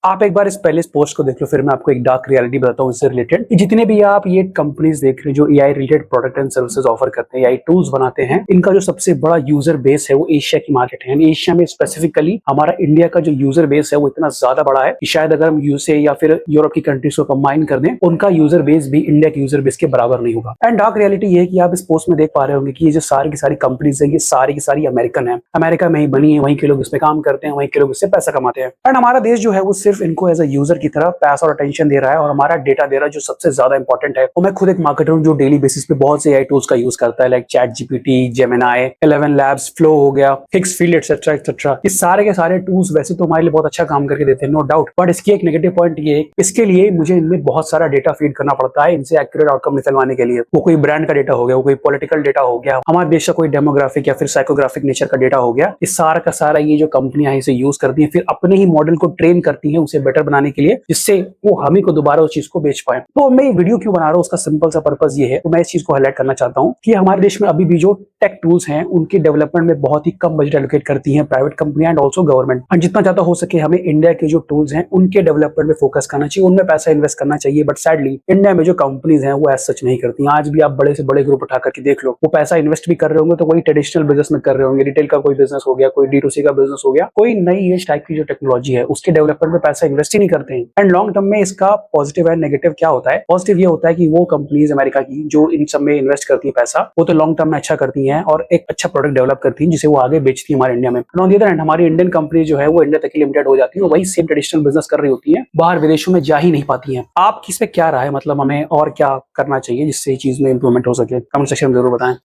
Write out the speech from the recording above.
आप एक बार इस पहले इस पोस्ट को देख लो, फिर मैं आपको एक डार्क रियलिटी बताता हूँ इससे रिलेटेड। जितने भी आप ये कंपनीज देख रहे हो जो AI related product and services offer करते हैं, एआई टूल्स बनाते हैं, इनका जो सबसे बड़ा यूजर बेस है वो एशिया की मार्केट है। एशिया में स्पेसिफिकली हमारा इंडिया का जो यूजर बेस है वो इतना ज्यादा बड़ा है कि शायद अगर हम यूएसए या फिर यूरोप की कंट्रीज को कंबाइन कर दें, उनका यूजर बेस भी इंडिया के यूजर बेस के बराबर नहीं होगा। एंड डार्क रियलिटी ये है कि आप इस पोस्ट में देख पा रहे होंगे कि ये जो सारी की सारी कंपनीज है, ये सारी की सारी अमेरिकन है, अमेरिका में ही बनी है, वहीं के लोग इसमें काम करते हैं, वहीं के लोग इससे पैसा कमाते हैं। एंड हमारा देश जो है वो सिर्फ इनको एज अ यूजर की तरह पैसा और अटेंशन दे रहा है और हमारा डेटा दे रहा है, जो सबसे ज्यादा इंपॉर्टेंट है। और मैं खुद एक मार्केटर हूँ जो डेली बेसिस पे बहुत से एआई टूल्स का यूज करता है, like chat GPT, Gemini, 11 labs, flow हो गया, फिक्स फील्ड एक्सेट्रा एक्सेट्रा। इस सारे के सारे टूल्स वैसे तो हमारे लिए बहुत अच्छा काम करके देते हैं, नो डाउट, बट इसकी एक नेगेटिव पॉइंट ये है, इसके लिए मुझे इनमें बहुत सारा डेटा फीड करना पड़ता है इनसे एक्यूरेट आउटकम निकलवाने के लिए। वो कोई ब्रांड का डेटा हो गया, वो कोई पॉलिटिकल डेटा हो गया, हमारे देश का कोई डेमोग्राफिक या फिर साइकोग्राफिक नेचर का डेटा हो गया। इस सारा का सारा ये जो कंपनियां हैं इसे यूज करती हैं, फिर अपने ही मॉडल को ट्रेन करती हैं उसे बेटर बनाने के लिए, जिससे वो हमें को दोबारा उस चीज को बेच पाए। तो मैं ये वीडियो क्यों बना रहा हूँ, उसका सिंपल सा पर्पस ये है, तो मैं इस चीज को हाईलाइट करना चाहता हूँ कि हमारे देश में अभी भी जो टेक टूल्स हैं उनके डेवलपमेंट में बहुत ही कम बजट एलोकेट करती हैं प्राइवेट कंपनियां एंड ऑल्सो गवर्नमेंट। और जितना ज्यादा हो सके हमें इंडिया के जो टूल्स हैं उनके डेवलपमेंट में फोकस करना चाहिए, उनमें पैसा इन्वेस्ट करना चाहिए। बट सैडली इंडिया में जो कंपनीज हैं वो ऐसा सच नहीं करती। आज भी आप बड़े से बड़े ग्रुप उठा करके देख लो, वो पैसा इन्वेस्ट भी कर रहे होंगे तो वही ट्रेडिशनल बिजनेस में कर रहे होंगे, रिटेल का कोई बिजनेस हो गया, कोई D2C का बिजनेस हो गया, कोई नई इस टाइप की जो टेक्नोलॉजी है उसके डेवलपमेंट में पैसा इन्वेस्ट ही नहीं करते हैं। एंड लॉन्ग टर्म में इसका पॉजिटिव एंड नेगेटिव क्या होता है? पॉजिटिव ये होता है कि वो कंपनीज अमेरिका की जो इन सब में इन्वेस्ट करती है पैसा, वो तो लॉन्ग टर्म में अच्छा करती हैं और एक अच्छा प्रोडक्ट डेवलप करती हैं जिसे वो आगे बेचती है हमारे इंडिया में। ऑन द अदर हैंड हमारी इंडियन कंपनी जो है वो इंडिया तक ही लिमिटेड हो जाती है, वही सेम ट्रेडिशनल बिजनेस कर रही होती है, बाहर विदेशों में जा ही नहीं पाती हैं। आप किस पे क्या राय है, मतलब हमें और क्या करना चाहिए जिससे इस चीज में इंप्रूवमेंट हो सके? कमेंट सेक्शन में जरूर बताएं।